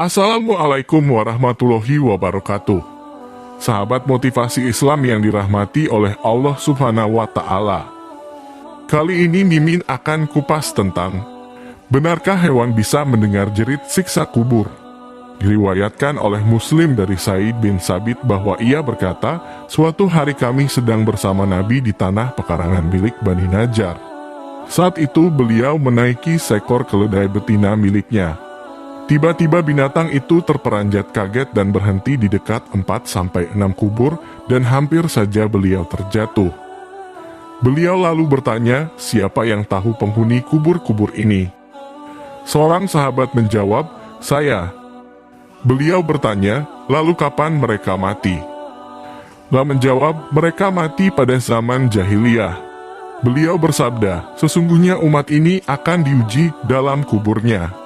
Assalamualaikum warahmatullahi wabarakatuh. Sahabat motivasi Islam yang dirahmati oleh Allah Subhanahu wa Ta'ala. Kali ini Mimin akan kupas tentang benarkah hewan bisa mendengar jerit siksa kubur? Diriwayatkan oleh Muslim dari Sa'id bin Sabit bahwa ia berkata, suatu hari kami sedang bersama Nabi di tanah pekarangan milik Bani Najjar. Saat itu beliau menaiki seekor keledai betina miliknya. Tiba-tiba binatang itu terperanjat kaget dan berhenti di dekat 4-6 kubur dan hampir saja beliau terjatuh. Beliau lalu bertanya, siapa yang tahu penghuni kubur-kubur ini? Seorang sahabat menjawab, saya. Beliau bertanya, lalu kapan mereka mati? Lah menjawab, mereka mati pada zaman jahiliyah. Beliau bersabda, sesungguhnya umat ini akan diuji dalam kuburnya.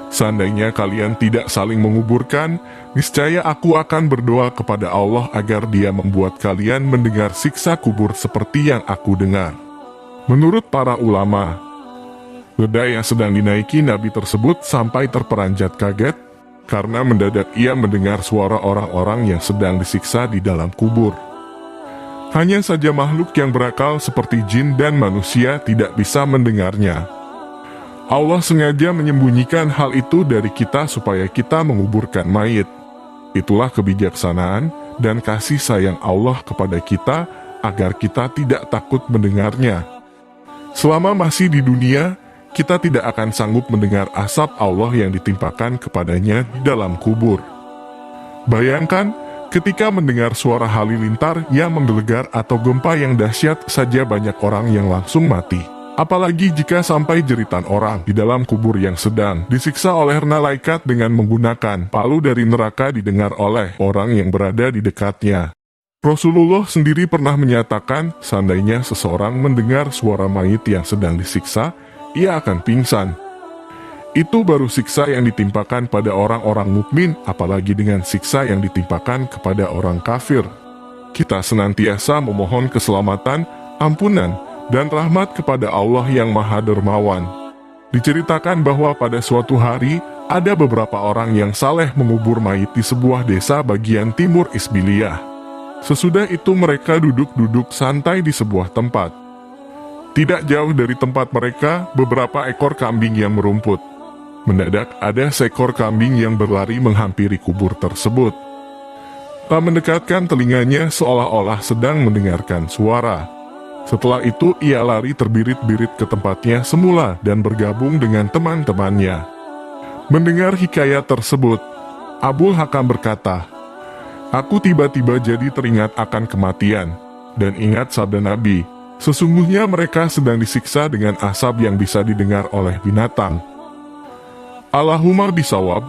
Seandainya kalian tidak saling menguburkan, niscaya aku akan berdoa kepada Allah agar Dia membuat kalian mendengar siksa kubur seperti yang aku dengar. Menurut para ulama, keledai yang sedang dinaiki Nabi tersebut sampai terperanjat kaget, karena mendadak ia mendengar suara orang-orang yang sedang disiksa di dalam kubur. Hanya saja makhluk yang berakal seperti jin dan manusia tidak bisa mendengarnya. Allah sengaja menyembunyikan hal itu dari kita supaya kita menguburkan mayit. Itulah kebijaksanaan dan kasih sayang Allah kepada kita agar kita tidak takut mendengarnya. Selama masih di dunia, kita tidak akan sanggup mendengar asap Allah yang ditimpakan kepadanya di dalam kubur. Bayangkan, ketika mendengar suara halilintar yang menggelegar atau gempa yang dahsyat saja banyak orang yang langsung mati. Apalagi jika sampai jeritan orang di dalam kubur yang sedang disiksa oleh malaikat dengan menggunakan palu dari neraka didengar oleh orang yang berada di dekatnya. Rasulullah sendiri pernah menyatakan, seandainya seseorang mendengar suara mayit yang sedang disiksa, ia akan pingsan. Itu baru siksa yang ditimpakan pada orang-orang mukmin, apalagi dengan siksa yang ditimpakan kepada orang kafir. Kita senantiasa memohon keselamatan, ampunan, dan rahmat kepada Allah yang Maha Dermawan. Diceritakan bahwa pada suatu hari, ada beberapa orang yang saleh mengubur mayit di sebuah desa bagian timur Isbiliyah. Sesudah itu mereka duduk-duduk santai di sebuah tempat. Tidak jauh dari tempat mereka, beberapa ekor kambing yang merumput. Mendadak ada seekor kambing yang berlari menghampiri kubur tersebut. Tak mendekatkan telinganya seolah-olah sedang mendengarkan suara. Setelah itu ia lari terbirit-birit ke tempatnya semula dan bergabung dengan teman-temannya. Mendengar hikayat tersebut, Abul Hakam berkata, aku tiba-tiba jadi teringat akan kematian, dan ingat sabda Nabi, sesungguhnya mereka sedang disiksa dengan asap yang bisa didengar oleh binatang. Allahumma bisawab,